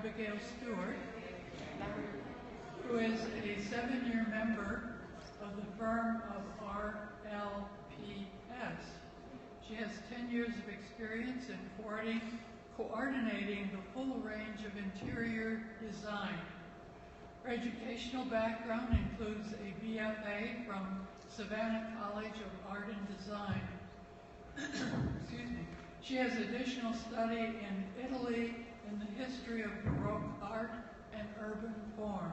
Stewart, who is a 7-year member of the firm of RLPS. She has 10 years of experience in coordinating the full range of interior design. Her educational background includes a BFA from Savannah College of Art and Design. Excuse me. She has additional study in Italy in the history of Baroque art and urban form.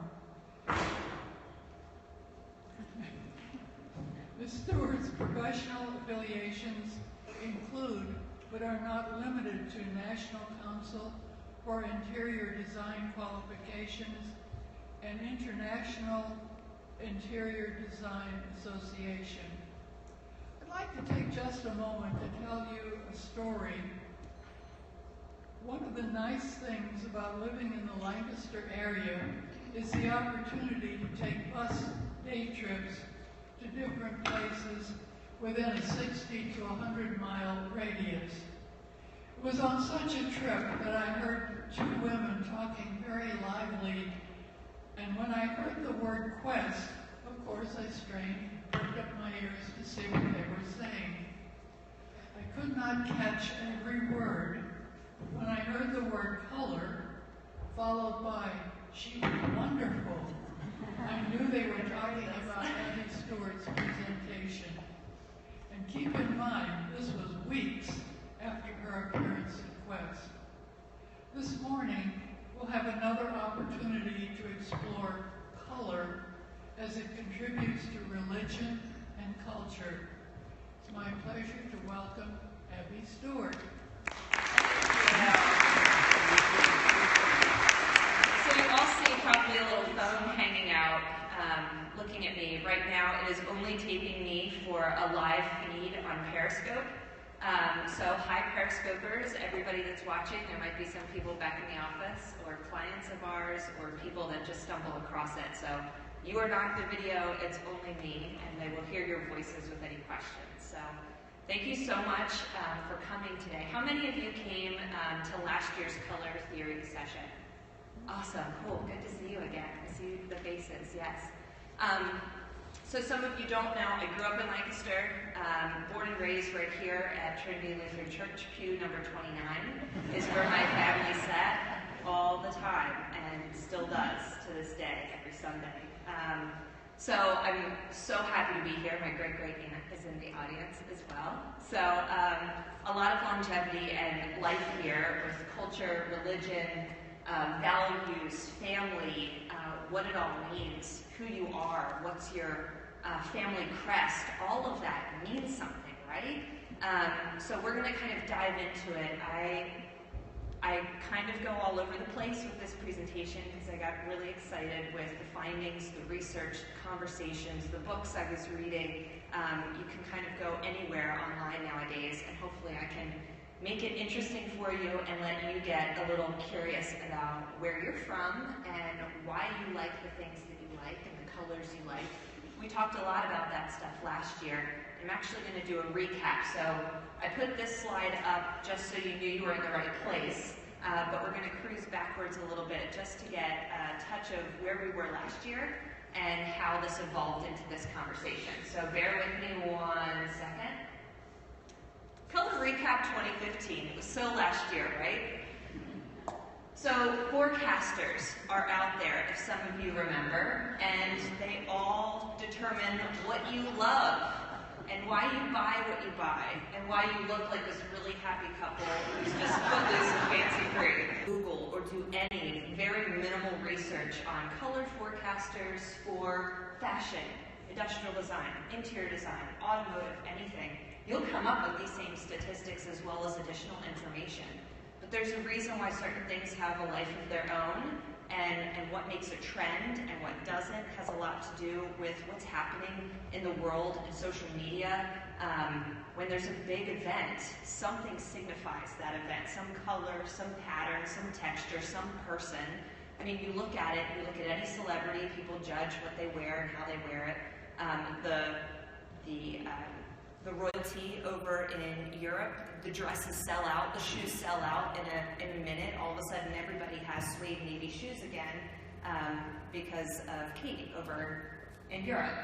Ms. Stewart's professional affiliations include, but are not limited to, National Council for Interior Design Qualifications and International Interior Design Association. I'd like to take just a moment to tell you a story. One of the nice things about living in the Lancaster area is the opportunity to take bus day trips to different places within a 60 to 100 mile radius. It was on such a trip that I heard two women talking very lively, and when I heard the word quest, of course I strained, perked up my ears to see what they were saying. I could not catch every word. When I heard the word color, followed by, "She was wonderful," I knew they were talking about Abby Stewart's presentation. And keep in mind, this was weeks after her appearance at Quest. This morning, we'll have another opportunity to explore color as it contributes to religion and culture. It's my pleasure to welcome Abby Stewart. So you all see probably a little phone hanging out, looking at me. Right now it is only taping me for a live feed on Periscope. So hi Periscopers, everybody that's watching. There might be some people back in the office or clients of ours or people that just stumble across it. So you are not the video, it's only me, and they will hear your voices with any questions. So thank you so much for coming today. How many of you came to last year's color theory session? Awesome, cool, good to see you again. I see the faces, yes. So some of you don't know, I grew up in Lancaster, born and raised right here at Trinity Lutheran Church. Pew number 29 is where my family sat all the time and still does to this day, every Sunday. So I'm so happy to be here. My great-great-aunt is in the audience as well. So a lot of longevity and life here with culture, religion, values, family, what it all means, who you are, what's your family crest, all of that means something, right? So we're going to kind of dive into it. I kind of go all over the place with this presentation because I got really excited with the findings, the research, the conversations, the books I was reading. You can kind of go anywhere online nowadays, and hopefully I can make it interesting for you and let you get a little curious about where you're from and why you like the things that you like and the colors you like. We talked a lot about that stuff last year. I'm actually going to do a recap. So I put this slide up just so you knew you were in the right place, but we're going to cruise backwards a little bit just to get a touch of where we were last year and how this evolved into this conversation. So bear with me 1 second. Color Recap 2015. It was so last year, right? So forecasters are out there, if some of you remember, and they all determine what you love and why you buy what you buy and why you look like this really happy couple who's just footloose and fancy-free. Google or do any very minimal research on color forecasters for fashion, industrial design, interior design, automotive, anything. You'll come up with these same statistics as well as additional information. But there's a reason why certain things have a life of their own, and what makes a trend and what doesn't has a lot to do with what's happening in the world and social media. When there's a big event, something signifies that event, some color, some pattern, some texture, some person. I mean, you look at it, you look at any celebrity, people judge what they wear and how they wear it. the royalty over in Europe. The dresses sell out, the shoes sell out in a minute. All of a sudden, everybody has suede navy shoes again because of Kate over in Europe.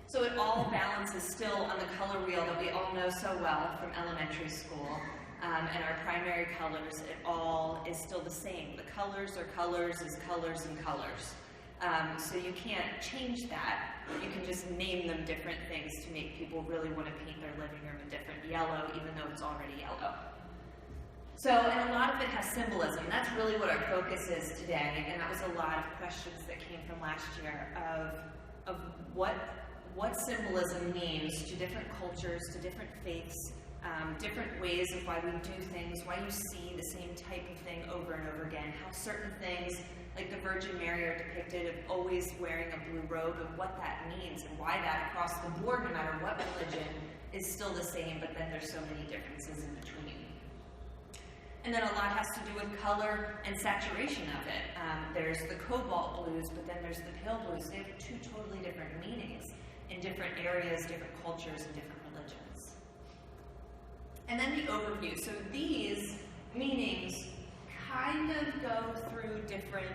So it all balances still on the color wheel that we all know so well from elementary school. And our primary colors, it all is still the same. The colors are colors is colors and colors. So you can't change that. You can just name them different things to make people really want to paint their living room a different yellow, even though it's already yellow. So, and a lot of it has symbolism. That's really what our focus is today. And that was a lot of questions that came from last year of what symbolism means to different cultures, to different faiths, different ways of why we do things, why you see the same type of thing over and over again, how certain things, like the Virgin Mary, are depicted of always wearing a blue robe, and what that means, and why that across the board, no matter what religion, is still the same, but then there's so many differences in between. And then a lot has to do with color and saturation of it. There's the cobalt blues, but then there's the pale blues. They have two totally different meanings in different areas, different cultures, and different religions. And then the overview. So these meanings kind of go through different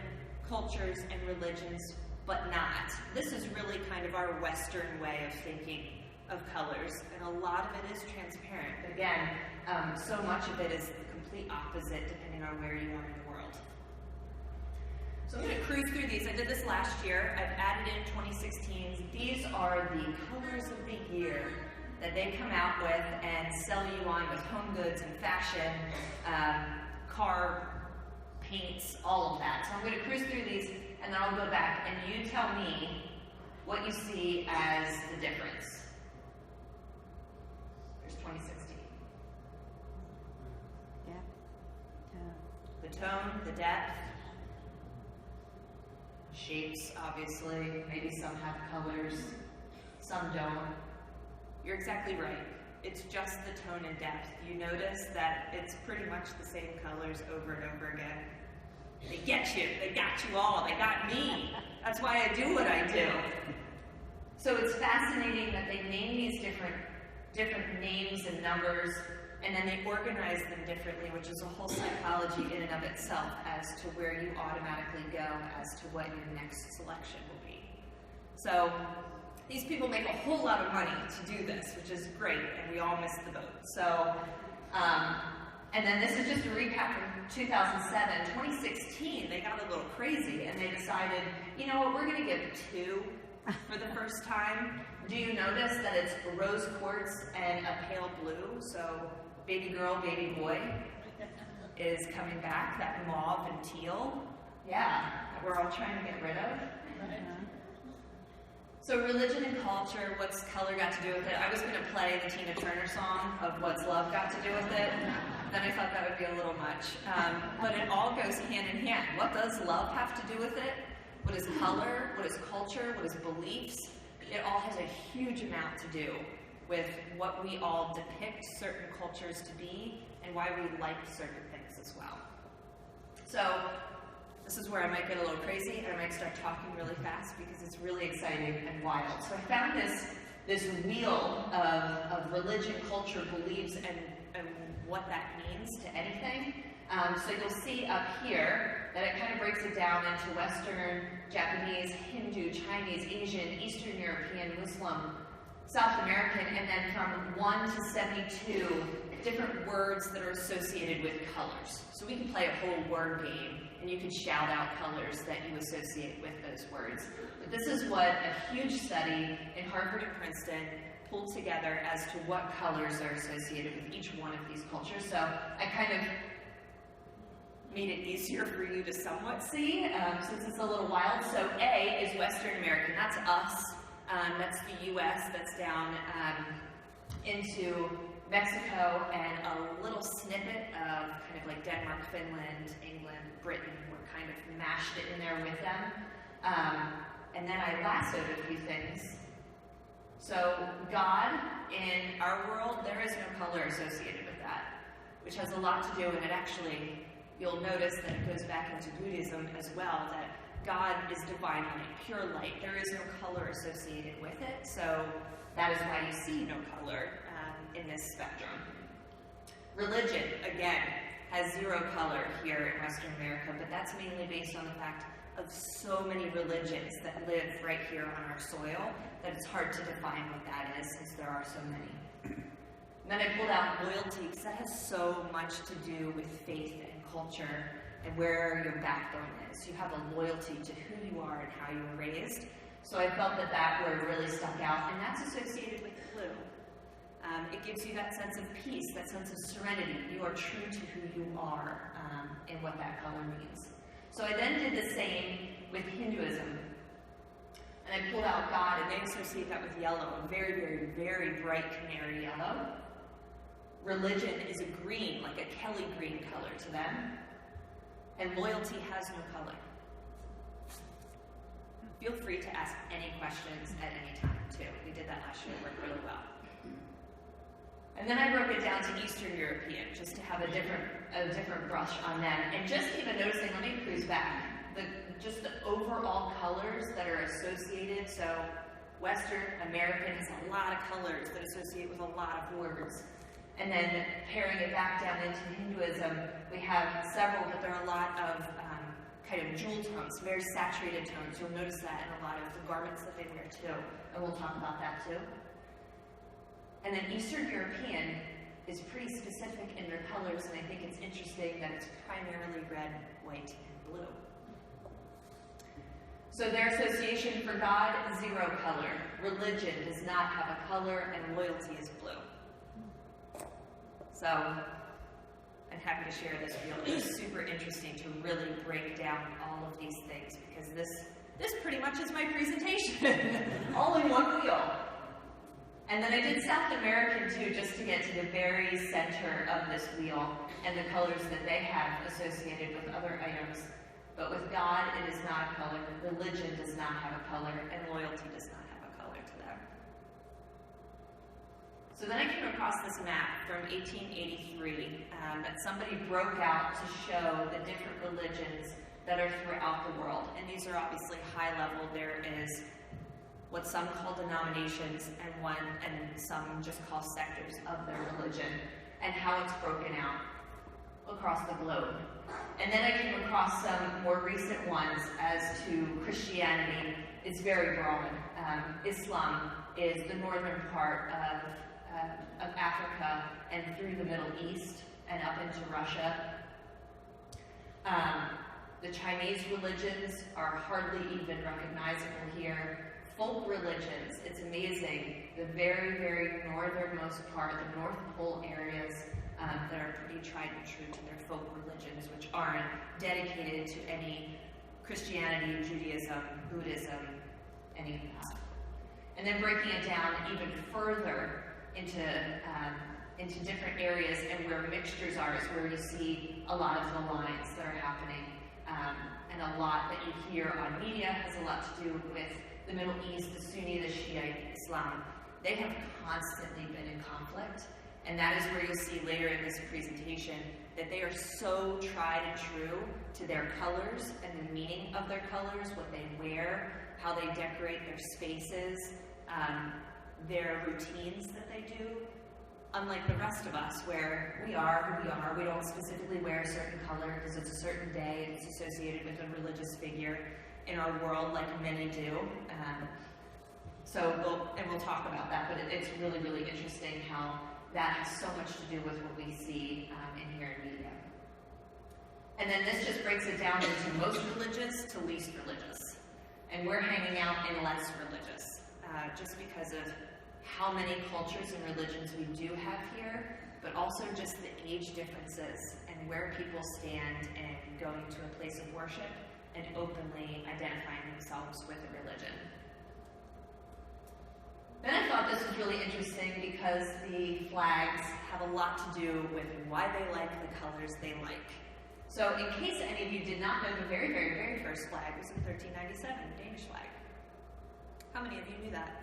cultures and religions, but not. This is really kind of our Western way of thinking of colors, and a lot of it is transparent. But again, so much of it is the complete opposite depending on where you are in the world. So I'm going to cruise through these. I did this last year. I've added in 2016. These are the colors of the year that they come out with and sell you on with home goods and fashion, car paints, all of that. So I'm going to cruise through these, and then I'll go back, and you tell me what you see as the difference. There's 2016. Yeah. The tone, the depth, shapes, obviously. Maybe some have colors, some don't. You're exactly right. It's just the tone and depth. You notice that it's pretty much the same colors over and over again. They get you. They got you all. They got me. That's why I do what I do. So it's fascinating that they name these different names and numbers, and then they organize them differently, which is a whole psychology in and of itself as to where you automatically go as to what your next selection will be. So these people make a whole lot of money to do this, which is great, and we all missed the boat. So, and then this is just a recap from 2007. 2016, they got a little crazy, and they decided, you know what, we're going to give 2 for the first time. Do you notice that it's rose quartz and a pale blue? So baby girl, baby boy is coming back, that mauve and teal. Yeah, that we're all trying to get rid of. So religion and culture, what's color got to do with it? I was going to play the Tina Turner song of What's Love Got to Do with it. Then I thought that would be a little much. But it all goes hand in hand. What does love have to do with it? What is color? What is culture? What is beliefs? It all has a huge amount to do with what we all depict certain cultures to be and why we like certain things as well. So this is where I might get a little crazy and I might start talking really fast because it's really exciting and wild. So I found this wheel of religion, culture, beliefs, and what that means to anything. So you'll see up here that it kind of breaks it down into Western, Japanese, Hindu, Chinese, Asian, Eastern European, Muslim, South American, and then from 1 to 72 different words that are associated with colors. So we can play a whole word game, and you can shout out colors that you associate with those words. But this is what a huge study in Harvard and Princeton pulled together as to what colors are associated with each one of these cultures. So I kind of made it easier for you to somewhat see, since it's a little wild. So A is Western American, that's us. That's the U.S., that's down into Mexico, and a little snippet of kind of like Denmark, Finland, England, Britain. We're kind of mashed it in there with them. And then I lassoed a few things. So God, in our world, there is no color associated with that, which has a lot to do, and it actually, you'll notice that it goes back into Buddhism as well, that God is divine light, pure light. There is no color associated with it, so that is why you see no color in this spectrum. Religion, again, has zero color here in Western America, but that's mainly based on the fact of so many religions that live right here on our soil that it's hard to define what that is since there are so many. And then I pulled out loyalty because that has so much to do with faith and culture and where your backbone is. You have a loyalty to who you are and how you were raised. So I felt that that word really stuck out, and that's associated with blue. It gives you that sense of peace, that sense of serenity. You are true to who you are and what that color means. So I then did the same with Hinduism. And I pulled out God, and they associate that with yellow, a very, very, very bright canary yellow. Religion is a green, like a Kelly green color to them. And loyalty has no color. Feel free to ask any questions at any time, too. We did that last year. It worked really well. And then I broke it down to Eastern European, just to have a different brush on them. And just even noticing, let me cruise back, just the overall colors that are associated. So Western American has a lot of colors that associate with a lot of words. And then paring it back down into Hinduism, we have several, but there are a lot of kind of jewel tones, very saturated tones. You'll notice that in a lot of the garments that they wear too. And we'll talk about that too. And then Eastern European is pretty specific in their colors, and I think it's interesting that it's primarily red, white, and blue. So their association for God, zero color. Religion does not have a color, and loyalty is blue. So I'm happy to share this wheel. It was super interesting to really break down all of these things, because this pretty much is my presentation, all in one wheel. And then I did South American too, just to get to the very center of this wheel and the colors that they have associated with other items. But with God, it is not a color. Religion does not have a color, and loyalty does not have a color to them. So then I came across this map from 1883 that somebody broke out to show the different religions that are throughout the world. And these are obviously high level. There is what some call denominations and some just call sectors of their religion, and how it's broken out across the globe. And then I came across some more recent ones as to Christianity. It's very broad. Islam is the northern part of Africa and through the Middle East and up into Russia. The Chinese religions are hardly even recognizable here. Folk religions, it's amazing. The very, very northernmost part, the North Pole areas that are pretty tried and true to their folk religions, which aren't dedicated to any Christianity, Judaism, Buddhism, any of that. And then breaking it down even further into different areas and where mixtures are is where you see a lot of the lines that are happening. And a lot that you hear on media has a lot to do with the Middle East, the Sunni, the Shiite, Islam. They have constantly been in conflict, and that is where you'll see later in this presentation that they are so tried and true to their colors and the meaning of their colors, what they wear, how they decorate their spaces, their routines that they do. Unlike the rest of us, where we are who we are, we don't specifically wear a certain color because it's a certain day and it's associated with a religious figure in our world, like many do. We'll talk about that, but it's really, really interesting how that has so much to do with what we see in here in media. And then this just breaks it down into most religious to least religious. And we're hanging out in less religious, just because of how many cultures and religions we do have here, but also just the age differences and where people stand and going to a place of worship and openly identifying themselves with a religion. Then I thought this was really interesting because the flags have a lot to do with why they like the colors they like. So in case any of you did not know, the very, very, very first flag was in 1397, the Danish flag. How many of you knew that?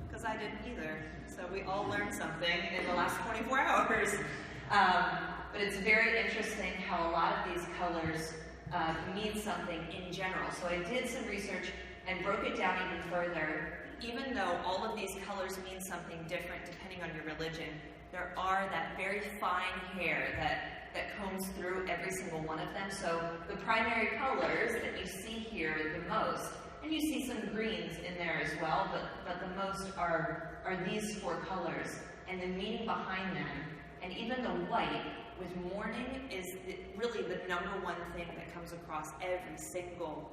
Because I didn't either. So we all learned something in the last 24 hours. But it's very interesting how a lot of these colors means something in general. So I did some research and broke it down even further. Even though all of these colors mean something different depending on your religion, there are that very fine hair that combs through every single one of them. So the primary colors that you see here the most, and you see some greens in there as well, but the most are these four colors and the meaning behind them. And even the white with mourning is really the number one thing that comes across every single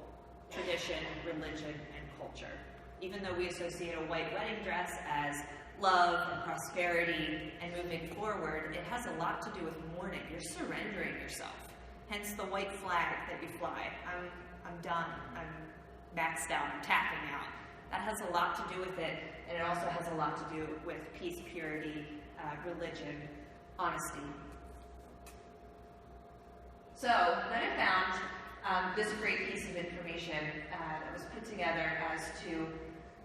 tradition, religion, and culture. Even though we associate a white wedding dress as love and prosperity and moving forward, it has a lot to do with mourning. You're surrendering yourself. Hence the white flag that you fly. I'm done. I'm maxed out. I'm tapping out. That has a lot to do with it, and it also has a lot to do with peace, purity, religion, honesty. So then I found this great piece of information that was put together as to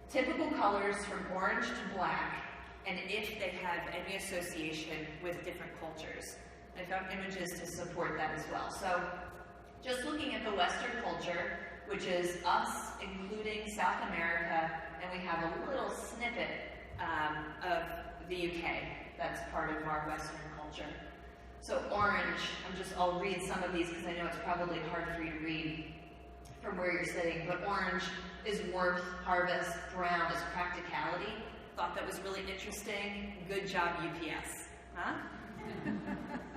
typical colors from orange to black, and if they have any association with different cultures. I found images to support that as well. So just looking at the Western culture, which is us, including South America, and we have a little snippet of the UK that's part of our Western culture. So orange, I'll read some of these because I know it's probably hard for you to read from where you're sitting, but orange is worth, harvest, brown is practicality. Thought that was really interesting. Good job, UPS. Huh?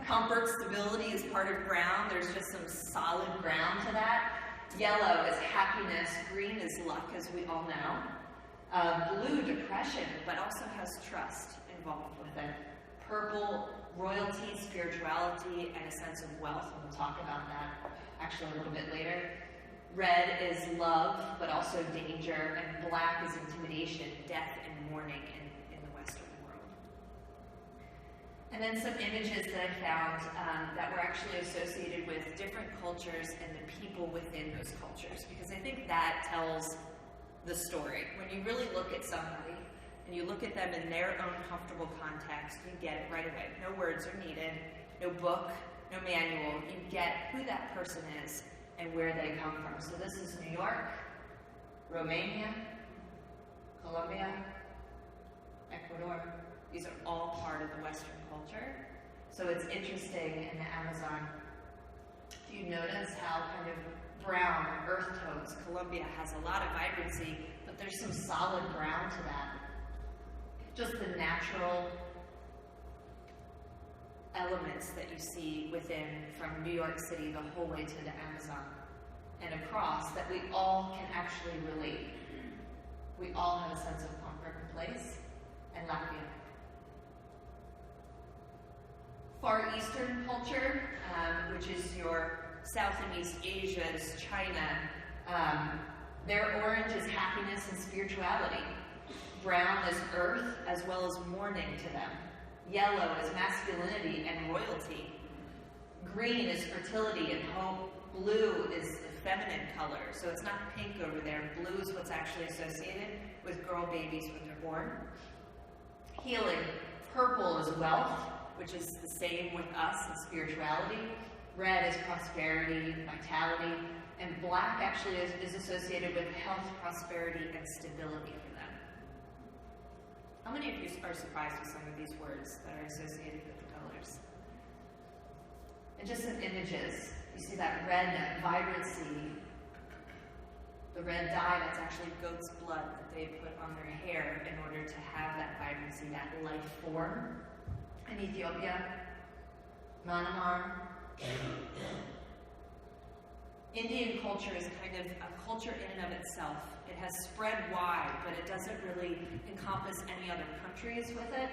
Comfort, stability is part of brown. There's just some solid ground to that. Yellow is happiness. Green is luck, as we all know. Blue, depression, but also has trust involved with it. Purple, royalty, spirituality, and a sense of wealth, and we'll talk about that actually a little bit later. Red is love, but also danger, and black is intimidation, death, and mourning in the Western world. And then some images that I found that were actually associated with different cultures and the people within those cultures, because I think that tells the story. When you really look at somebody, and you look at them in their own comfortable context, you get it right away. No words are needed, no book, no manual. You get who that person is and where they come from. So this is New York, Romania, Colombia, Ecuador. These are all part of the Western culture. So it's interesting in the Amazon, if you notice how kind of brown, earth tones, Colombia has a lot of vibrancy, but there's some solid brown to that. Just the natural elements that you see within, from New York City the whole way to the Amazon and across, that we all can actually relate. We all have a sense of comfort and place, and Latvia. Far Eastern culture, which is your South and East Asia's China, their orange is happiness and spirituality. Brown is earth, as well as mourning to them. Yellow is masculinity and royalty. Green is fertility and hope. Blue is the feminine color, so it's not pink over there. Blue is what's actually associated with girl babies when they're born. Healing. Purple is wealth, which is the same with us and spirituality. Red is prosperity, vitality. And black actually is associated with health, prosperity, and stability for them. How many of you are surprised with some of these words that are associated with the colors? And just some images. You see that red, that vibrancy. The red dye, that's actually goat's blood that they put on their hair in order to have that vibrancy, that life form. In Ethiopia, Myanmar. Indian culture is kind of a culture in and of itself. It has spread wide, but it doesn't really encompass any other countries with it.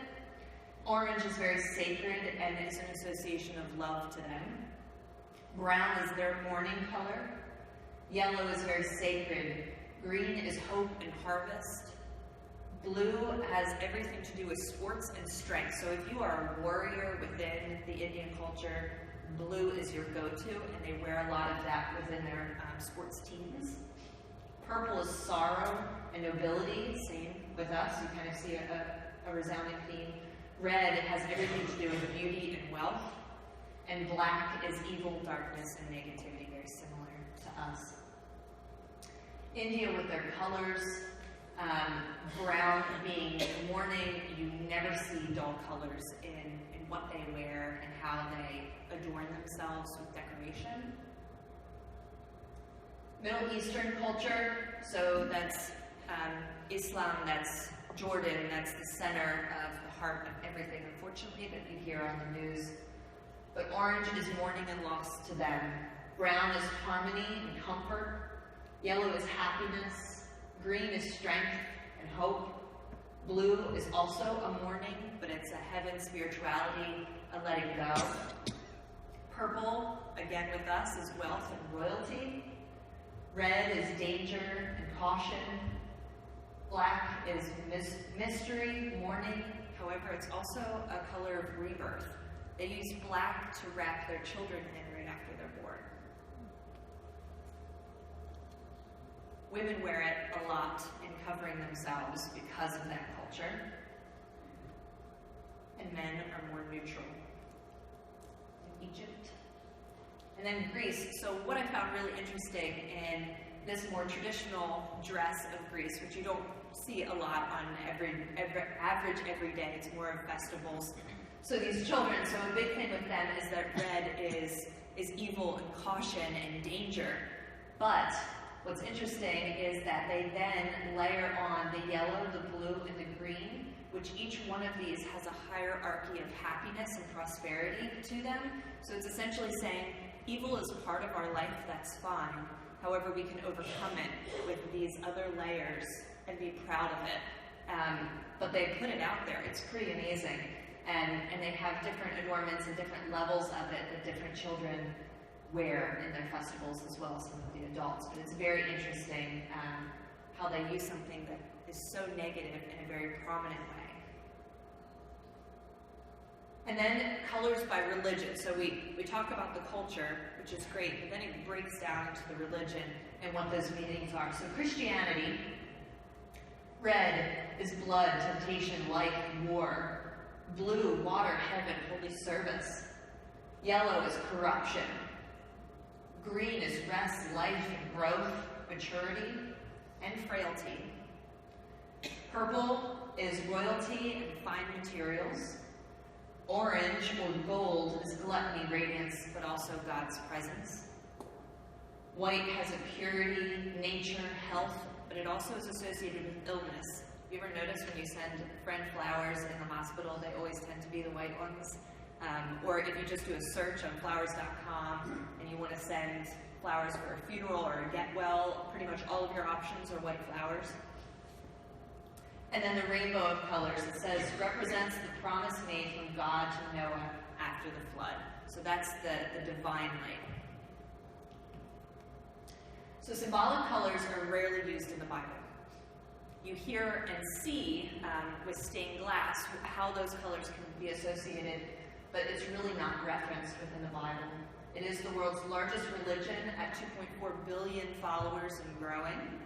Orange is very sacred and is an association of love to them. Brown is their mourning color. Yellow is very sacred. Green is hope and harvest. Blue has everything to do with sports and strength. So if you are a warrior within the Indian culture, blue is your go-to, and they wear a lot of that within their sports teams. Purple is sorrow and nobility, same with us. You kind of see a resounding theme. Red has everything to do with beauty and wealth. And black is evil, darkness, and negativity, very similar. to us. India with their colors, brown being mourning. You never see dull colors in what they wear and how they adorn themselves with decoration. Middle Eastern culture, so that's Islam, that's Jordan, that's the center of the heart of everything, unfortunately, that we hear on the news. But orange is mourning and loss to them. Brown is harmony and comfort. Yellow is happiness. Green is strength and hope. Blue is also a mourning, but it's a heaven spirituality, a letting go. Purple, again with us, is wealth and royalty. Red is danger and caution. Black is mystery, mourning. However, it's also a color of rebirth. They use black to wrap their children in right after they're born. Women wear it a lot in covering themselves because of that culture. And men are more neutral. In Egypt. And then Greece. So what I found really interesting in this more traditional dress of Greece, which you don't see a lot on average every day, it's more of festivals. So these children, so a big thing with them is that red is evil and caution and danger. But what's interesting is that they then layer on the yellow, the blue, and the green, which each one of these has a hierarchy of happiness and prosperity to them. So it's essentially saying, evil is part of our life, that's fine. However, we can overcome it with these other layers and be proud of it. But they put it out there. It's pretty amazing. And they have different adornments and different levels of it that different children wear in their festivals as well as some of the adults. But it's very interesting how they use something that is so negative in a very prominent way. And then colors by religion. So we talk about the culture, which is great, but then it breaks down into the religion and what those meanings are. So Christianity, red is blood, temptation, life, and war. Blue, water, heaven, holy service. Yellow is corruption. Green is rest, life, and growth, maturity, and frailty. Purple is royalty and fine materials. Orange or gold is gluttony, radiance, but also God's presence. White has a purity, nature, health, but it also is associated with illness. You ever notice when you send a friend flowers in the hospital, they always tend to be the white ones? Or if you just do a search on flowers.com and you want to send flowers for a funeral or a get well, pretty much all of your options are white flowers. And then the rainbow of colors, it says, represents the promise made from God to Noah after the flood. So that's the divine light. So symbolic colors are rarely used in the Bible. You hear and see with stained glass how those colors can be associated, but it's really not referenced within the Bible. It is the world's largest religion at 2.4 billion followers and growing.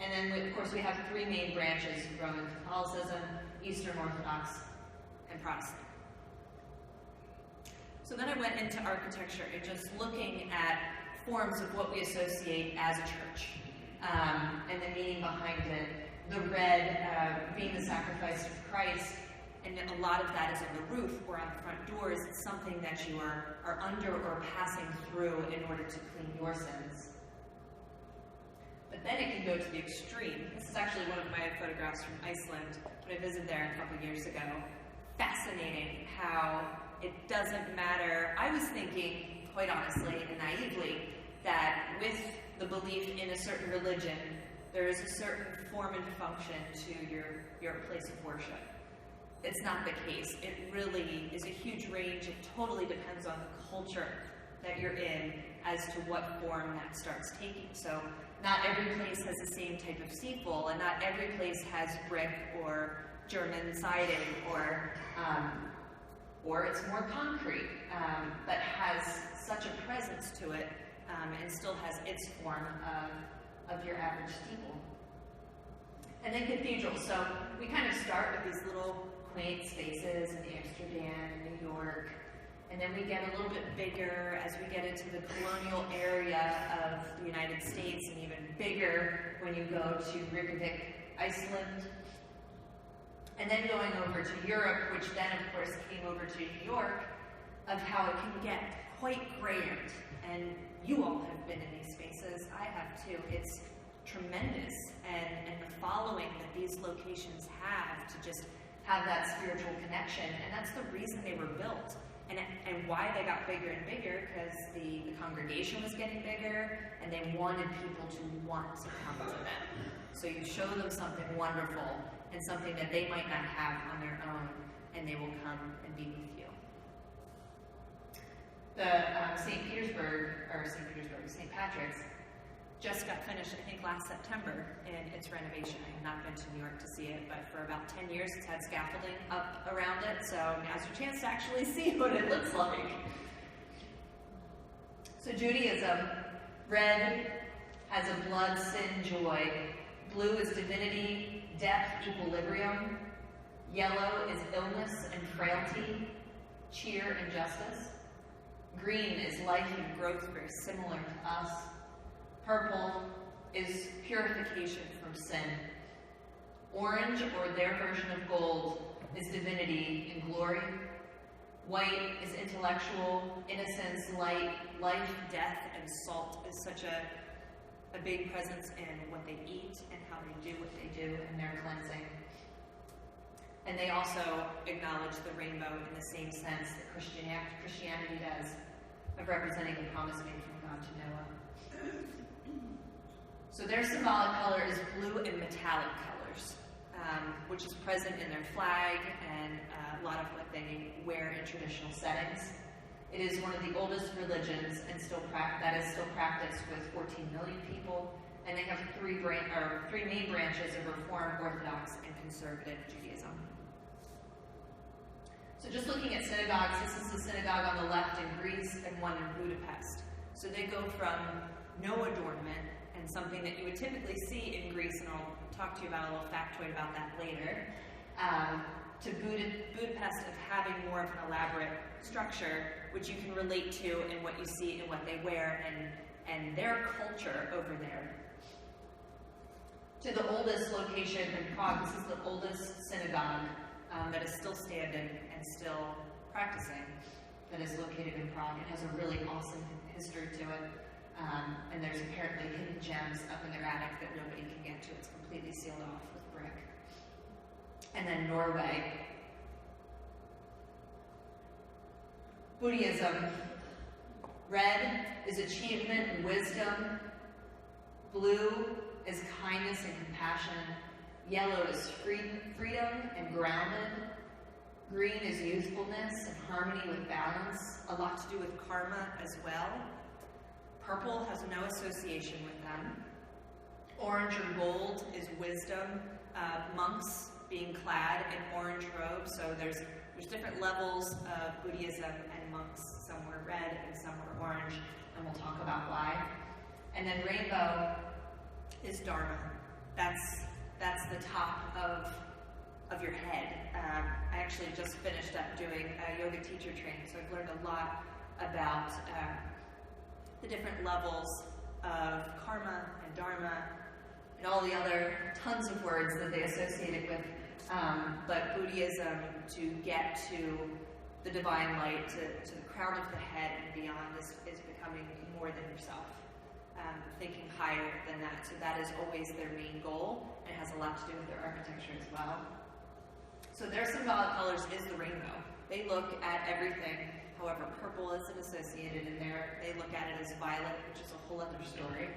And then, of course, we have three main branches: Roman Catholicism, Eastern Orthodox, and Protestant. So then I went into architecture and just looking at forms of what we associate as a church, and the meaning behind it. The red being the sacrifice of Christ, and a lot of that is on the roof or on the front doors. It's something that you are under or passing through in order to clean your sins. But then it can go to the extreme. This is actually one of my photographs from Iceland when I visited there a couple years ago. Fascinating how it doesn't matter. I was thinking, quite honestly and naively, that with the belief in a certain religion, there is a certain form and function to your place of worship. It's not the case. It really is a huge range. It totally depends on the culture that you're in as to what form that starts taking. So not every place has the same type of steeple, and not every place has brick or German siding, or it's more concrete, but has such a presence to it, and still has its form of your average steeple. And then cathedrals. So we kind of start with these little quaint spaces in Amsterdam, New York, And then we get a little bit bigger as we get into the colonial area of the United States, and even bigger when you go to Reykjavik, Iceland. And then going over to Europe, which then of course came over to New York, of how it can get quite grand. And you all have been in these spaces, I have too. It's tremendous, and the following that these locations have to just have that spiritual connection, and that's the reason they were built. And why they got bigger and bigger, because the congregation was getting bigger, and they wanted people to want to come to them. So you show them something wonderful, and something that they might not have on their own, and they will come and be with you. The St. Patrick's, just got finished, I think, last September in its renovation. I have not been to New York to see it, but for about 10 years it's had scaffolding up around it, so now's your chance to actually see what it looks like. So Judaism, red has a blood, sin, joy. Blue is divinity, depth, equilibrium. Yellow is illness and frailty, cheer and justice. Green is life and growth, very similar to us. Purple is purification from sin. Orange, or their version of gold, is divinity and glory. White is intellectual, innocence, light, life, death, and salt is such a big presence in what they eat and how they do what they do in their cleansing. And they also acknowledge the rainbow in the same sense that Christianity does, of representing the promise made from God to Noah. So their symbolic color is blue and metallic colors, which is present in their flag and a lot of what they wear in traditional settings. It is one of the oldest religions and that is still practiced with 14 million people, and they have three main branches of Reform, Orthodox, and Conservative Judaism. So just looking at synagogues, this is the synagogue on the left in Greece and one in Budapest. So they go from no adornment, and something that you would typically see in Greece, and I'll talk to you about a little factoid about that later, to Budapest of having more of an elaborate structure, which you can relate to in what you see and what they wear and their culture over there. To the oldest location in Prague, this is the oldest synagogue that is still standing and still practicing, that is located in Prague. It has a really awesome history to it. And there's apparently hidden gems up in their attic that nobody can get to. It's completely sealed off with brick. And then Norway. Buddhism. Red is achievement and wisdom. Blue is kindness and compassion. Yellow is freedom and grounded. Green is youthfulness and harmony with balance. A lot to do with karma as well. Purple has no association with them. Orange or gold is wisdom. Monks being clad in orange robes. So there's different levels of Buddhism and monks. Some were red and some were orange, and we'll talk about why. And then rainbow is Dharma. That's the top of your head. I actually just finished up doing a yoga teacher training, so I've learned a lot about the different levels of karma and dharma and all the other tons of words that they associate it with. But Buddhism, to get to the divine light, to the crown of the head and beyond, is becoming more than yourself, thinking higher than that. So that is always their main goal, and it has a lot to do with their architecture as well. So their symbolic colors is the rainbow. They look at everything. However, purple isn't associated in there. They look at it as violet, which is a whole other story.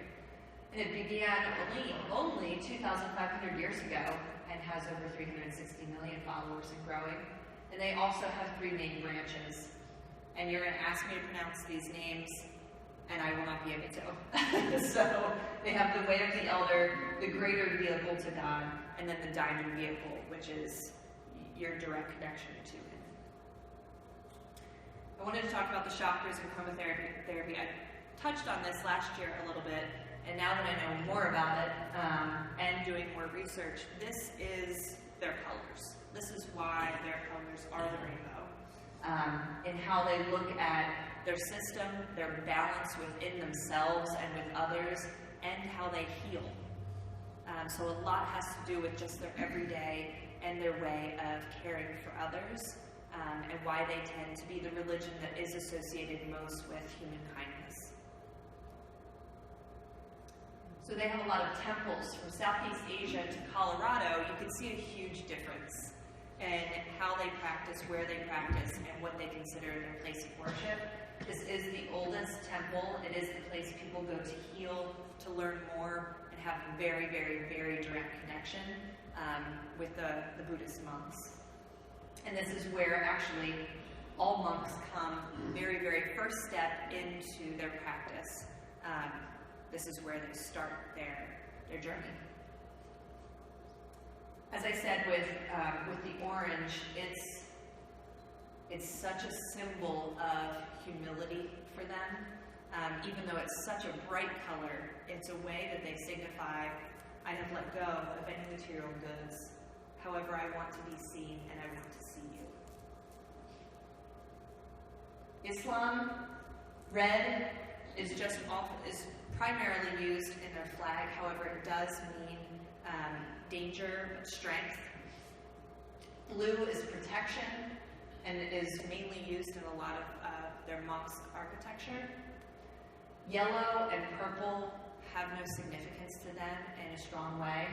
And it began only 2,500 years ago and has over 360 million followers and growing. And they also have three main branches. And you're going to ask me to pronounce these names, and I will not be able to. So they have the way of the elder, the greater vehicle to God, and then the diamond vehicle, which is your direct connection to Him. I wanted to talk about the chakras and chromotherapy. I touched on this last year a little bit, and now that I know more about it and doing more research, this is their colors. This is why their colors are the rainbow. in how they look at their system, their balance within themselves and with others, and how they heal. So a lot has to do with just their everyday and their way of caring for others, and why they tend to be the religion that is associated most with human kindness. So they have a lot of temples from Southeast Asia to Colorado. You can see a huge difference in how they practice, where they practice, and what they consider their place of worship. This is the oldest temple. It is the place people go to heal, to learn more, and have a very, very, very direct connection with the Buddhist monks. And this is where actually all monks come, very, very first step into their practice. This is where they start their journey. As I said with the orange, it's such a symbol of humility for them. Even though it's such a bright color, it's a way that they signify, I have let go of any material goods. However, I want to be seen and I want to see you. Islam, red is primarily used in their flag. However, it does mean danger, but strength. Blue is protection, and it is mainly used in a lot of their mosque architecture. Yellow and purple have no significance to them in a strong way.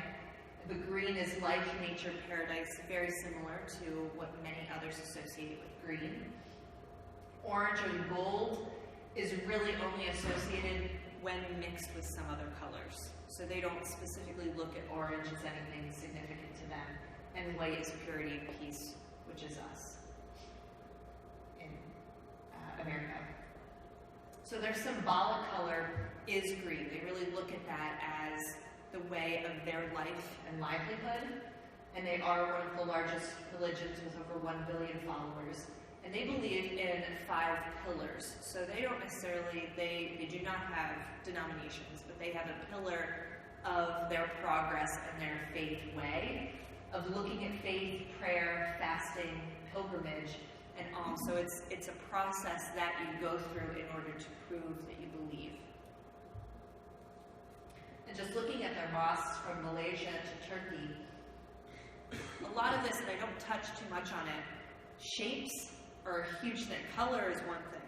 But green is like nature paradise, very similar to what many others associate with green. Orange or gold is really only associated when mixed with some other colors. So they don't specifically look at orange as anything significant to them. And white is purity and peace, which is us in America. So their symbolic color is green. They really look at that as the way of their life and livelihood. And they are one of the largest religions with over 1 billion followers. And they believe in 5 pillars. So they don't necessarily, they do not have denominations, but they have a pillar of their progress and their faith way of looking at faith, prayer, fasting, pilgrimage, and all. So it's a process that you go through in order to prove that you believe. And just looking at their mosques from Malaysia to Turkey, a lot of this, and I don't touch too much on it, shapes are a huge thing. Color is one thing,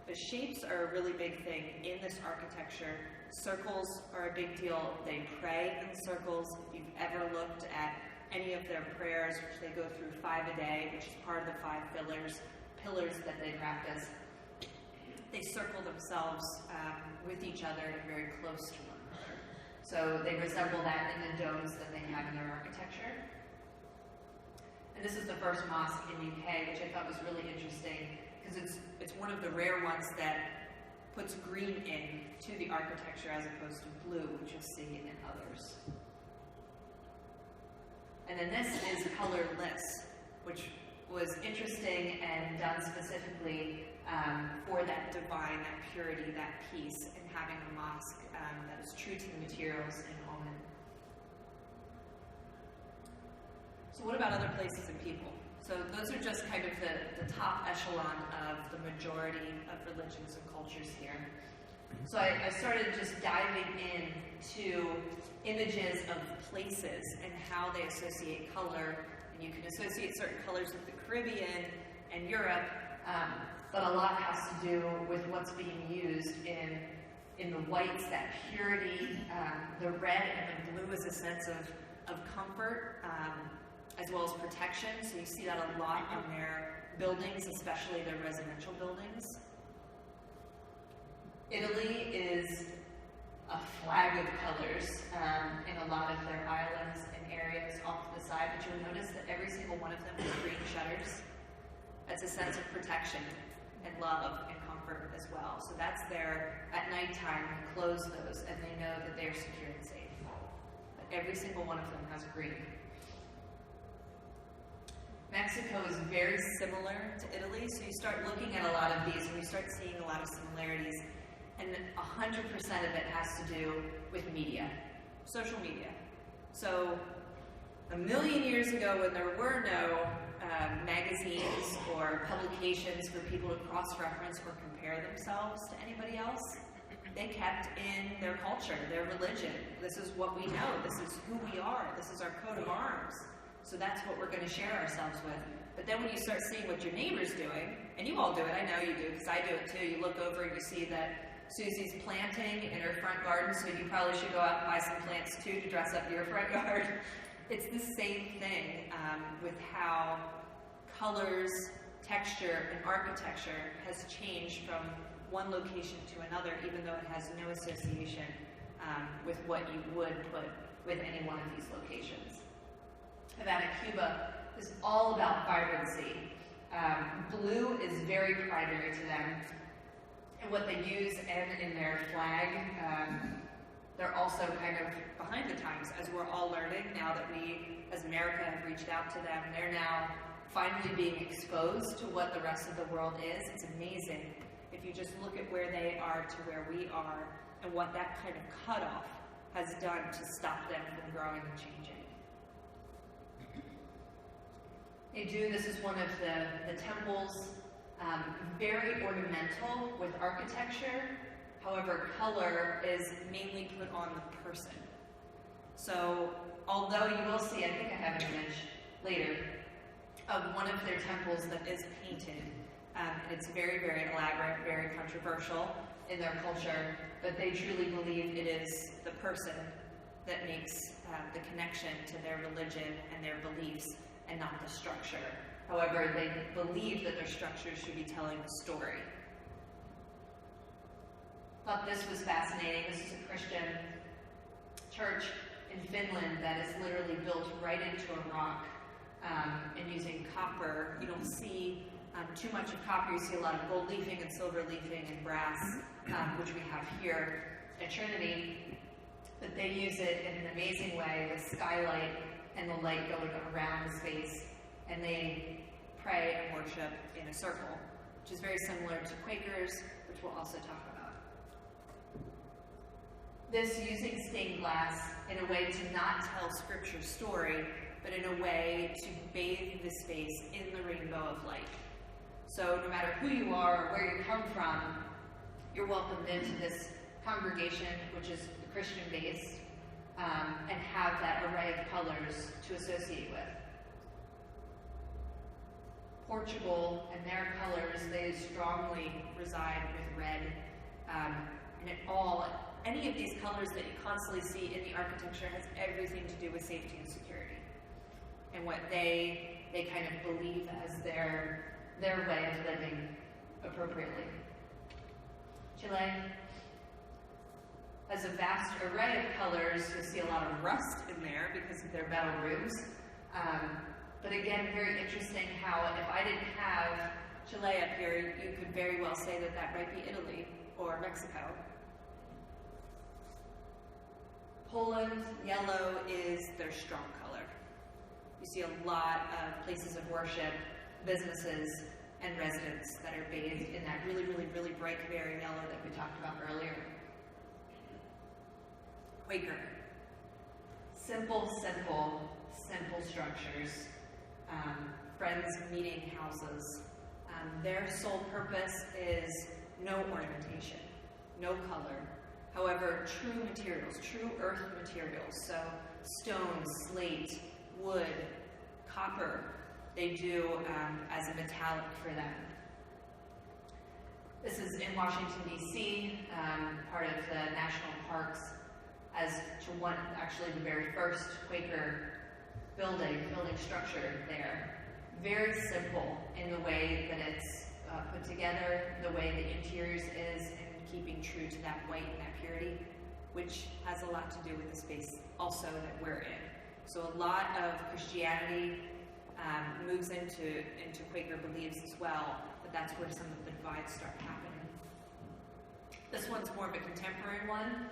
but shapes are a really big thing in this architecture. Circles are a big deal. They pray in circles. If you've ever looked at any of their prayers, which they go through 5 a day, which is part of the 5 pillars that they practice, they circle themselves with each other and very close to one another. So they resemble that in the domes that they have in their architecture. And this is the first mosque in UK, which I thought was really interesting because it's one of the rare ones that puts green in to the architecture as opposed to blue, which you'll see in others. And then this is colorless, which was interesting and done specifically for that divine, that purity, that peace, and having a mosque that is true to the materials in Oman. So what about other places and people? So those are just kind of the top echelon of the majority of religions and cultures here. So I started just diving into images of places and how they associate color. And you can associate certain colors with the Caribbean and Europe, but a lot has to do with what's being used in the whites, that purity. The red and the blue is a sense of comfort, as well as protection. So you see that a lot on their buildings, especially their residential buildings. Italy is a flag of colors in a lot of their islands and areas off to the side, but you'll notice that every single one of them has green shutters. That's a sense of protection and love and comfort as well. So that's there at nighttime, they close those and they know that they're secure and safe. But every single one of them has green. Mexico is very similar to Italy, so you start looking at a lot of these and you start seeing a lot of similarities. And 100% of it has to do with media, social media. So A million years ago, when there were no magazines or publications for people to cross-reference or compare themselves to anybody else, they kept in their culture, their religion. This is what we know. This is who we are. This is our coat of arms. So that's what we're going to share ourselves with. But then when you start seeing what your neighbor's doing, and you all do it, I know you do, because I do it too. You look over and you see that Susie's planting in her front garden, so you probably should go out and buy some plants too to dress up your front yard. It's the same thing with how colors, texture, and architecture has changed from one location to another, even though it has no association with what you would put with any one of these locations. Havana, Cuba is all about vibrancy. Blue is very primary to them. And what they use in their flag, they're also kind of behind the times, as we're all learning now that we, as America, have reached out to them. They're now finally being exposed to what the rest of the world is. It's amazing if you just look at where they are to where we are and what that kind of cutoff has done to stop them from growing and changing. This is one of the temples, very ornamental with architecture. However, color is mainly put on the person. So, although you will see, I think I have an image later, of one of their temples that is painted. And it's very, very elaborate, very controversial in their culture, but they truly believe it is the person that makes the connection to their religion and their beliefs, and not the structure. However, they believe that their structure should be telling the story. Thought this was fascinating. This is a Christian church in Finland that is literally built right into a rock and using copper. You don't see too much of copper. You see a lot of gold leafing and silver leafing and brass, which we have here at Trinity. But they use it in an amazing way with skylight and the light going around the space. And they pray and worship in a circle, which is very similar to Quakers, which we'll also talk about. This using stained glass in a way to not tell Scripture's story, but in a way to bathe the space in the rainbow of light. So no matter who you are or where you come from, you're welcomed into this congregation, which is Christian-based, and have that array of colors to associate with. Portugal and their colors, they strongly reside with red, and any of these colors that you constantly see in the architecture has everything to do with safety and security, and what they kind of believe as their way of living appropriately. Chile has a vast array of colors. You'll see a lot of rust in there because of their metal roofs. But again, very interesting how if I didn't have Chile up here, you could very well say that that might be Italy or Mexico. Poland, yellow is their strong color. You see a lot of places of worship, businesses, and residents that are bathed in that really, really, really bright canary yellow that we talked about earlier. Quaker. Simple structures. Friends meeting houses. Their sole purpose is no ornamentation, no color. However, true materials, true earth materials, so stone, slate, wood, copper, they do as a metallic for them. This is in Washington, D.C., part of the national parks, as to one, actually the very first Quaker building structure there. Very simple in the way that it's put together, the way the interiors is, and keeping true to that white and that purity, which has a lot to do with the space also that we're in. So a lot of Christianity moves into Quaker beliefs as well, but that's where some of the divides start happening. This one's more of a contemporary one.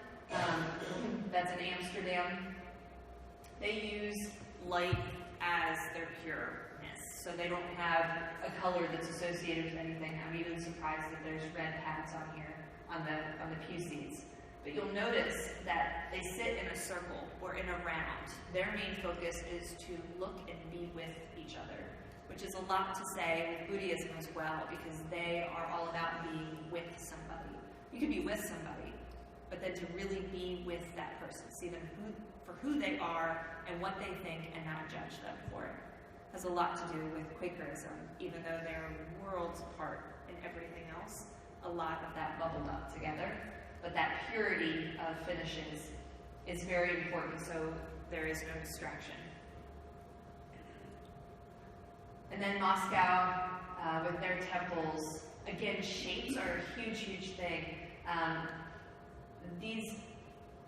That's in Amsterdam. They use light as their pureness, so they don't have a color that's associated with anything. I'm even surprised that there's red pads on here on the pew seats. But you'll notice that they sit in a circle or in a round. Their main focus is to look and be with each other, which is a lot to say with Buddhism as well, because they are all about being with somebody. You can be with somebody, but then to really be with that person, see them for who they are and what they think, and not judge them for it, has a lot to do with Quakerism. Even though they're worlds apart in everything else, a lot of that bubbled up together. But that purity of finishes is very important, so there is no distraction. And then Moscow, with their temples, again, shapes are a huge, huge thing. These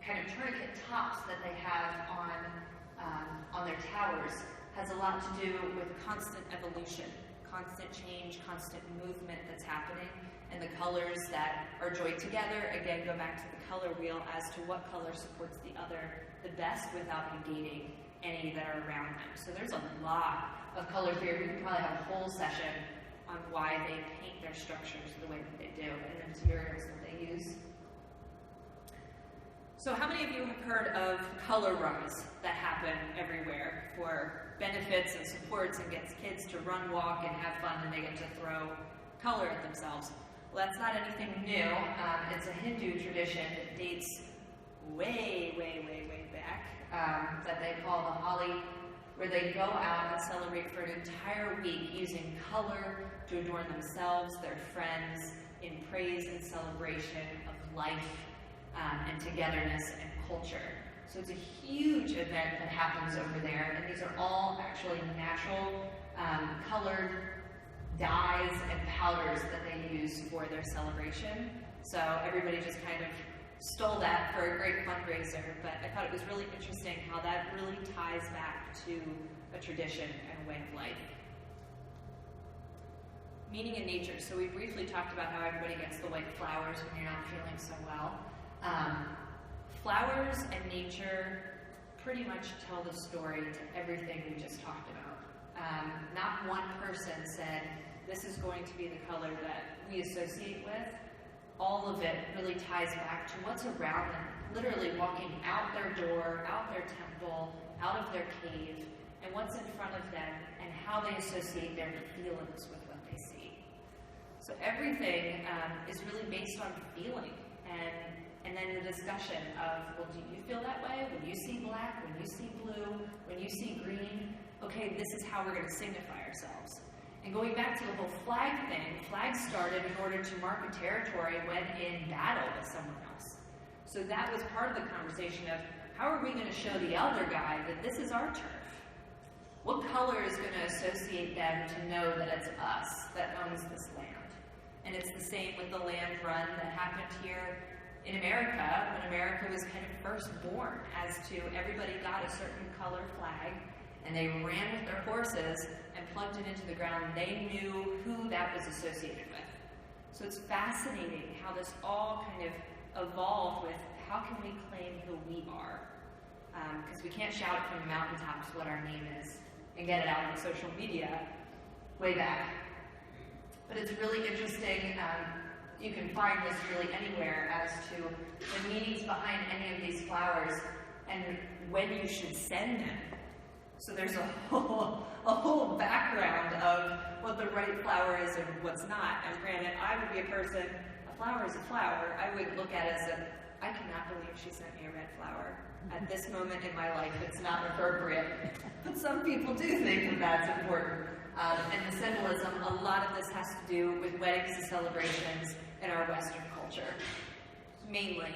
kind of tourniquet tops that they have on their towers has a lot to do with constant evolution, constant change, constant movement that's happening, and the colors that are joined together, again, go back to the color wheel as to what color supports the other the best without negating any that are around them. So there's a lot of color theory. We could probably have a whole session on why they paint their structures the way that they do and the materials that they use. So how many of you have heard of color runs that happen everywhere for benefits and supports and gets kids to run, walk, and have fun, and they get to throw color at themselves? Well, that's not anything new. It's a Hindu tradition that dates way, way, way, way back, that they call the Holi, where they go out and celebrate for an entire week using color to adorn themselves, their friends, in praise and celebration of life and togetherness and culture. So it's a huge event that happens over there, and these are all actually natural colored dyes and powders that they use for their celebration. So everybody just kind of stole that for a great fundraiser, but I thought it was really interesting how that really ties back to a tradition and a way of life. Meaning in nature. So we briefly talked about how everybody gets the white flowers when you're not feeling so well. Flowers and nature pretty much tell the story to everything we just talked about. Not one person said, this is going to be the color that we associate with. All of it really ties back to what's around them, literally walking out their door, out their temple, out of their cave, and what's in front of them, and how they associate their feelings with what they see. So everything is really based on feeling, and then the discussion of, well, do you feel that way? When you see black, when you see blue, when you see green, okay, this is how we're going to signify ourselves. And going back to the whole flag thing, flags started in order to mark a territory when in battle with someone else. So that was part of the conversation of, how are we going to show the other guy that this is our turf? What color is going to associate them to know that it's us that owns this land? And it's the same with the land run that happened here in America, when America was kind of first born, as to everybody got a certain color flag, and they ran with their horses and plugged it into the ground, and they knew who that was associated with. So it's fascinating how this all kind of evolved with, how can we claim who we are? Because we can't shout from the mountaintops what our name is and get it out on social media way back. But it's really interesting. You can find this really anywhere as to the meanings behind any of these flowers and when you should send them. So there's a whole background of what the right flower is and what's not. And granted, I would be a person, a flower is a flower. I would look at it as I cannot believe she sent me a red flower. At this moment in my life, it's not appropriate. But some people do think that that's important. And the symbolism, a lot of this has to do with weddings and celebrations in our Western culture. Mainly,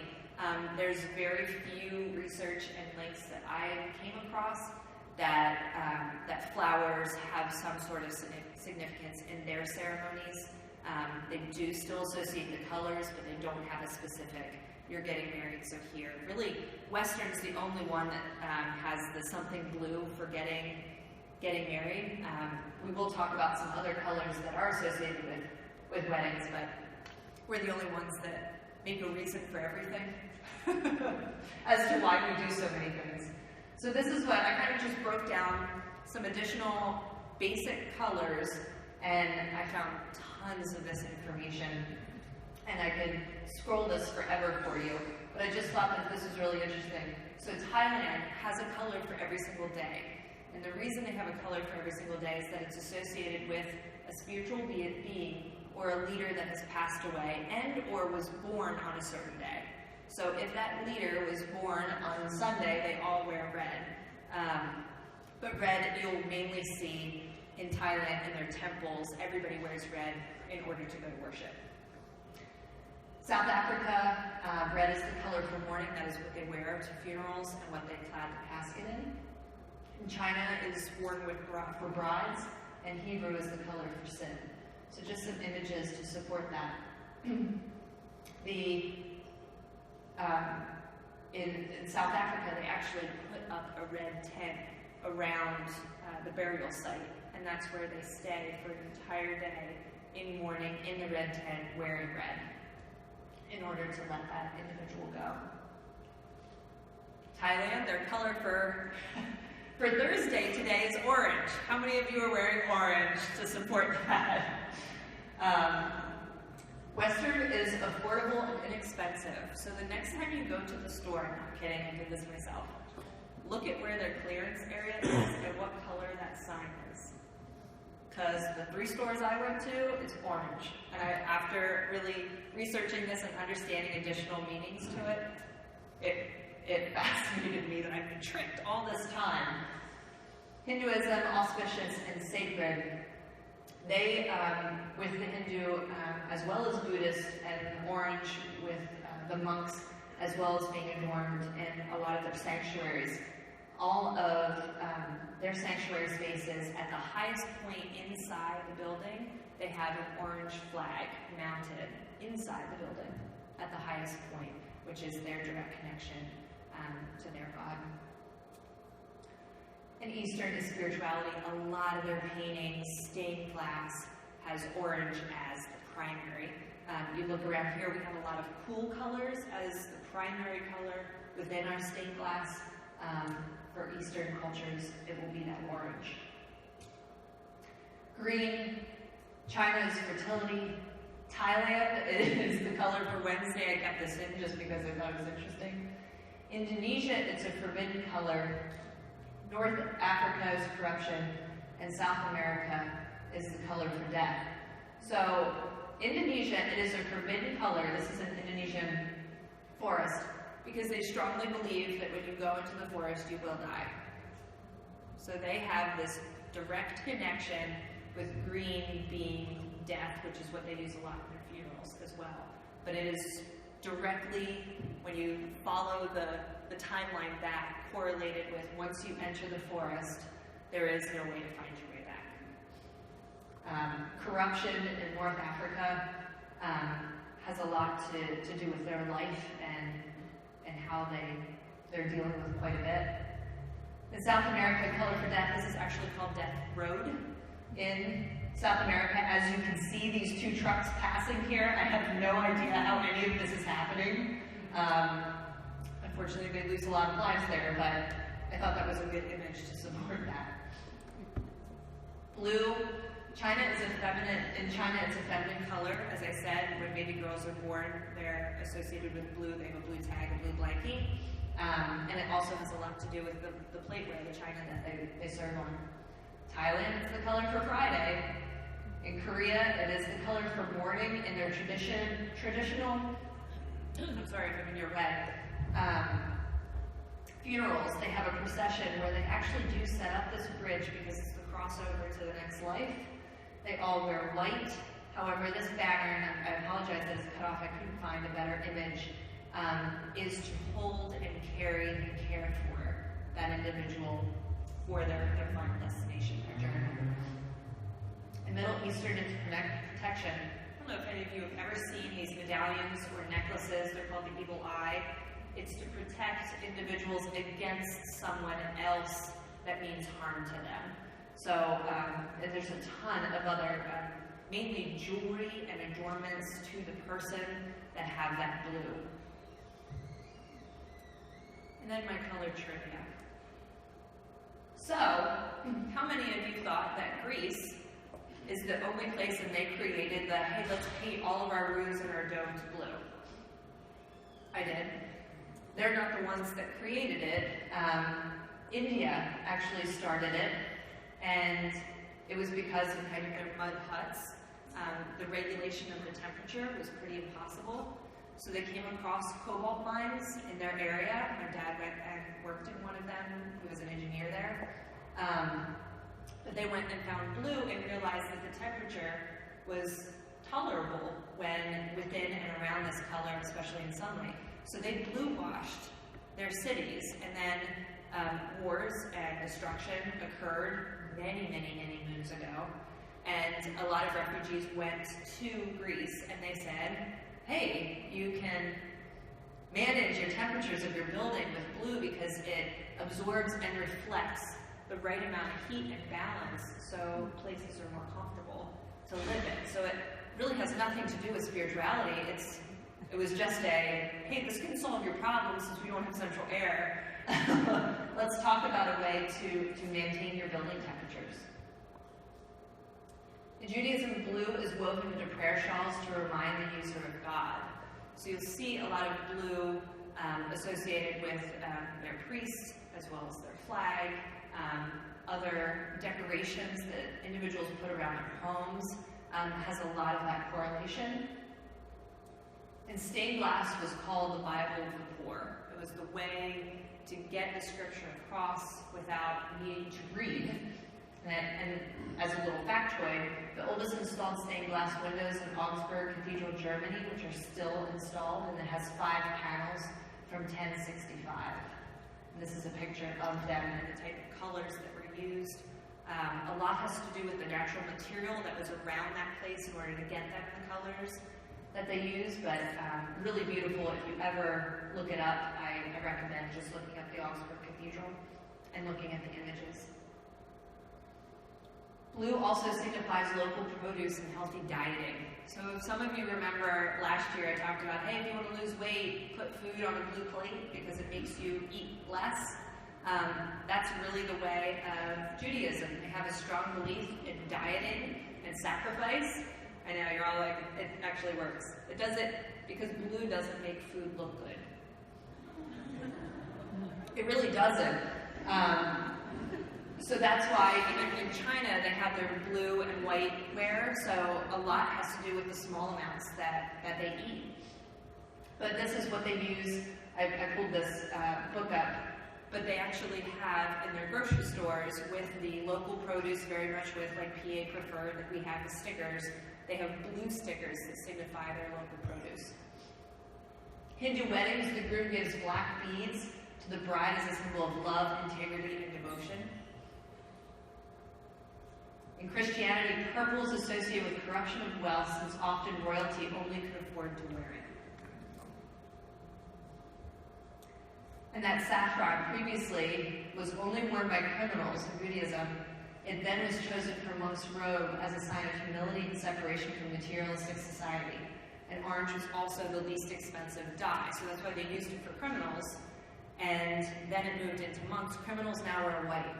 there's very few research and links that I came across that flowers have some sort of significance in their ceremonies. They do still associate the colors, but they don't have a specific, you're getting married, so here. Really, Western's the only one that has the something blue for getting married. We will talk about some other colors that are associated with weddings, but we're the only ones that make a reason for everything as to why we do so many things. So this is what I kind of just broke down some additional basic colors, and I found tons of this information, and I could scroll this forever for you, but I just thought that this was really interesting. So Thailand has a color for every single day. And the reason they have a color for every single day is that it's associated with a spiritual being or a leader that has passed away and or was born on a certain day. So if that leader was born on Sunday, they all wear red. But red you'll mainly see in Thailand in their temples. Everybody wears red in order to go to worship. South Africa, red is the color for mourning. That is what they wear to funerals and what they clad the casket in. And China is worn for brides, and Hebrew is the color for sin. So just some images to support that. In South Africa, they actually put up a red tent around the burial site, and that's where they stay for an entire day in mourning in the red tent wearing red in order to let that individual go. Thailand, their color for Thursday today is orange. How many of you are wearing orange to support that? Western is affordable and inexpensive. So the next time you go to the store, I'm not kidding, I did this myself, look at where their clearance area is and what color that sign is. Because the 3 stores I went to, it's orange. And after really researching this and understanding additional meanings to it, it fascinated me that I've been tricked all this time. Hinduism, auspicious and sacred. They, with the Hindu, as well as Buddhist, and orange with the monks, as well as being adorned in a lot of their sanctuaries. All of their sanctuary spaces, at the highest point inside the building, they have an orange flag mounted inside the building at the highest point, which is their direct connection to their God. In Eastern is spirituality. A lot of their paintings, stained glass, has orange as the primary. You look around here, we have a lot of cool colors as the primary color within our stained glass. For Eastern cultures, it will be that orange. Green, China's fertility. Thailand is the color for Wednesday. I kept this in just because I thought it was interesting. Indonesia, it's a forbidden color. North Africa is corruption, and South America is the color for death. So, Indonesia, it is a forbidden color. This is an Indonesian forest, because they strongly believe that when you go into the forest, you will die. So they have this direct connection with green being death, which is what they use a lot in their funerals as well. But it is directly, when you follow the timeline back, correlated with once you enter the forest, there is no way to find your way back. Corruption in North Africa has a lot to do with their life and how they're dealing with quite a bit. In South America, color for death, this is actually called Death Road. In South America, as you can see these 2 trucks passing here, I have no idea how any of this is happening. Unfortunately, they lose a lot of lives there, but I thought that was a good image to support that. Blue, China is in China it's a feminine color. As I said, when baby girls are born, they're associated with blue. They have a blue tag, a blue blankie. And it also has a lot to do with the plateware, the china that they serve on. Thailand, it's the color for Friday. In Korea, it is the color for mourning in their traditional, I'm sorry if I'm in your red, funerals. They have a procession where they actually do set up this bridge because it's the crossover to the next life. They all wear white. However, this banner, and I apologize that it's cut off, I couldn't find a better image, is to hold and carry and care for that individual for their final destination, their journey. In Middle Eastern, it's protection. I don't know if any of you have ever seen these medallions or necklaces. They're called the Evil Eye. It's to protect individuals against someone else that means harm to them. So there's a ton of other, mainly jewelry and adornments to the person that have that blue. And then my color trivia. So, how many of you thought that Greece is the only place and they created the, hey, let's paint all of our roofs and our domes blue? I did. They're not the ones that created it. India actually started it, and it was because of kind of their mud huts. The regulation of the temperature was pretty impossible. So they came across cobalt mines in their area. My dad went and worked in one of them. He was an engineer there. But they went and found blue and realized that the temperature was tolerable when within and around this color, especially in sunlight. So they blue washed their cities, and then wars and destruction occurred many, many, many moons ago. And a lot of refugees went to Greece and they said, hey, you can manage your temperatures of your building with blue because it absorbs and reflects the right amount of heat and balance, so places are more comfortable to live in. So it really has nothing to do with spirituality. It was just hey, this can solve your problems since we don't have central air. Let's talk about a way to maintain your building temperatures. In Judaism, blue is woven into prayer shawls to remind the user of God. So you'll see a lot of blue associated with their priests, as well as their flag, other decorations that individuals put around their homes, has a lot of that correlation. And stained glass was called the Bible of the poor. It was the way to get the scripture across without needing to read. And as a little factoid, the oldest installed stained glass windows in Augsburg Cathedral, Germany, which are still installed, and it has 5 panels from 1065. And this is a picture of them and the type of colors that were used. A lot has to do with the natural material that was around that place in order to get them the colors that they used, but really beautiful. If you ever look it up, I recommend just looking up the Augsburg Cathedral and looking at the images. Blue also signifies local produce and healthy dieting. So if some of you remember last year I talked about, hey, if you want to lose weight, put food on a blue plate because it makes you eat less. That's really the way of Judaism. They have a strong belief in dieting and sacrifice. I know, you're all like, it actually works. It does it because blue doesn't make food look good. It really doesn't. So that's why even in China they have their blue and white wear, so a lot has to do with the small amounts that they eat. But this is what they use. I pulled this book up, but they actually have in their grocery stores with the local produce, very much with like PA Preferred that we have the stickers, they have blue stickers that signify their local produce. Hindu weddings, the groom gives black beads to the bride as a symbol of love, integrity, and devotion. In Christianity, purple is associated with corruption of wealth, since often royalty only could afford to wear it. And that saffron previously was only worn by criminals in Buddhism. It then was chosen for monk's robe as a sign of humility and separation from materialistic society. And orange was also the least expensive dye, so that's why they used it for criminals. And then it moved into monks. Criminals now wear white.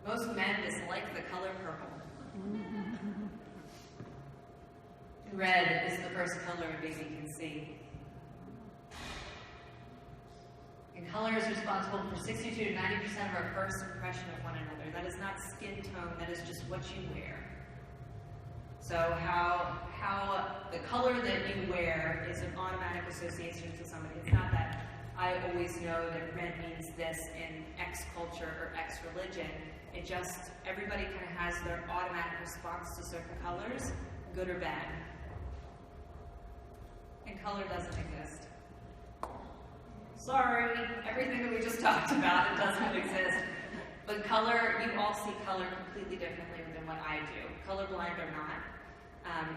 Most men dislike the color purple. Red is the first color a baby can see. And color is responsible for 62 to 90% of our first impression of one another. That is not skin tone, that is just what you wear. So how the color that you wear is an automatic association to somebody. It's not that I always know that red means this in X culture or X religion. It just, everybody kind of has their automatic response to certain colors, good or bad. And color doesn't exist. Sorry, everything that we just talked about, it doesn't exist. But color, you all see color completely differently than what I do. Colorblind or not.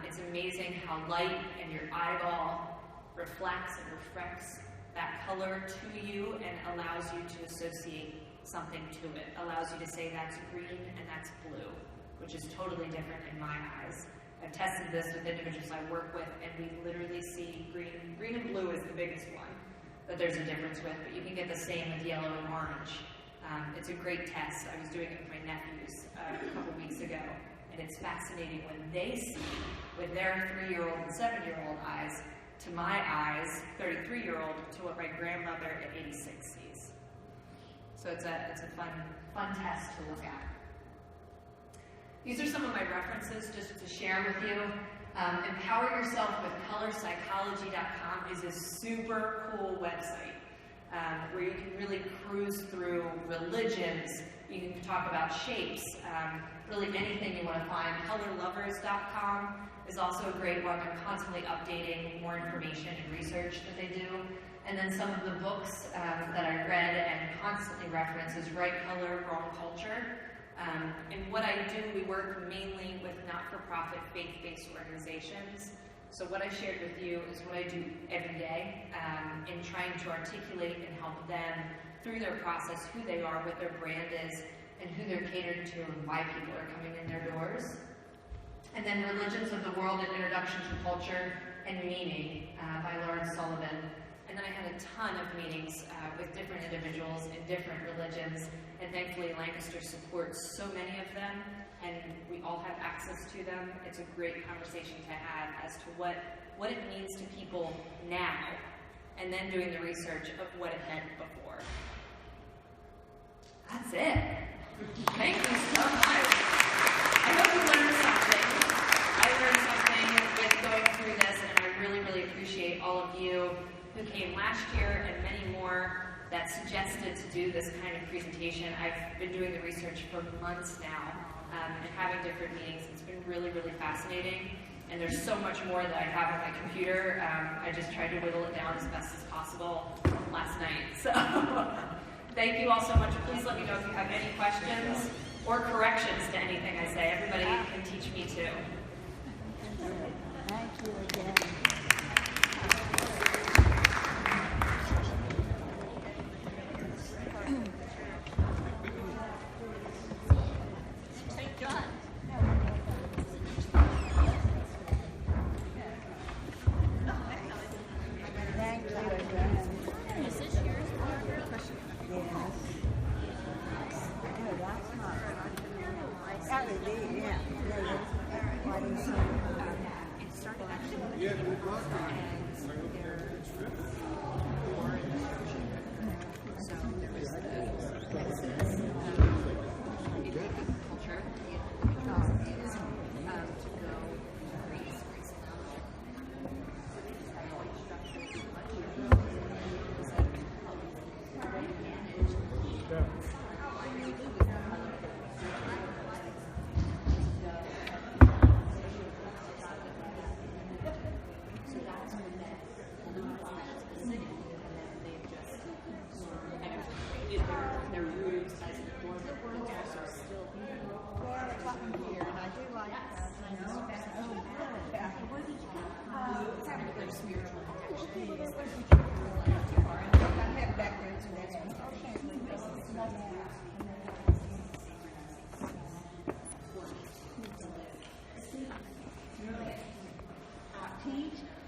It's amazing how light and your eyeball reflects and refracts that color to you and allows you to associate something to it. Allows you to say that's green and that's blue, which is totally different in my eyes. I've tested this with individuals I work with, and we literally see green. Green and blue is the biggest one that there's a difference with, but you can get the same with yellow and orange. It's a great test. I was doing it with my nephews a couple weeks ago, and it's fascinating when they see with their 3-year-old and 7-year-old eyes to my eyes, 33-year-old, to what my grandmother at 86 sees. So it's a fun test to look at. These are some of my references just to share with you. Empower Yourself with ColorPsychology.com is a super cool website where you can really cruise through religions. You can talk about shapes, really anything you want to find. ColorLovers.com is also a great one. I'm constantly updating more information and research that they do. And then some of the books that I read and constantly reference is Right Color, Wrong Culture. And what I do, we work mainly with not-for-profit, faith-based organizations. So what I shared with you is what I do every day in trying to articulate and help them through their process, who they are, what their brand is, and who they're catered to, and why people are coming in their doors. And then Religions of the World, An Introduction to Culture and Meaning by Lawrence Sullivan. And then I had a ton of meetings with different individuals in different religions, and thankfully Lancaster supports so many of them, and we all have access to them. It's a great conversation to have as to what it means to people now, and then doing the research of what it meant before. That's it. Thank you so much. I hope you learned something. I learned something with going through this, and I really, really appreciate all of you who came last year and many more that suggested to do this kind of presentation. I've been doing the research for months now and having different meetings. It's been really, really fascinating. And there's so much more that I have on my computer. I just tried to whittle it down as best as possible last night. So thank you all so much. Please let me know if you have any questions or corrections to anything I say. Everybody can teach me too. Thank you again.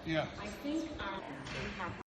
Yeah. I think we have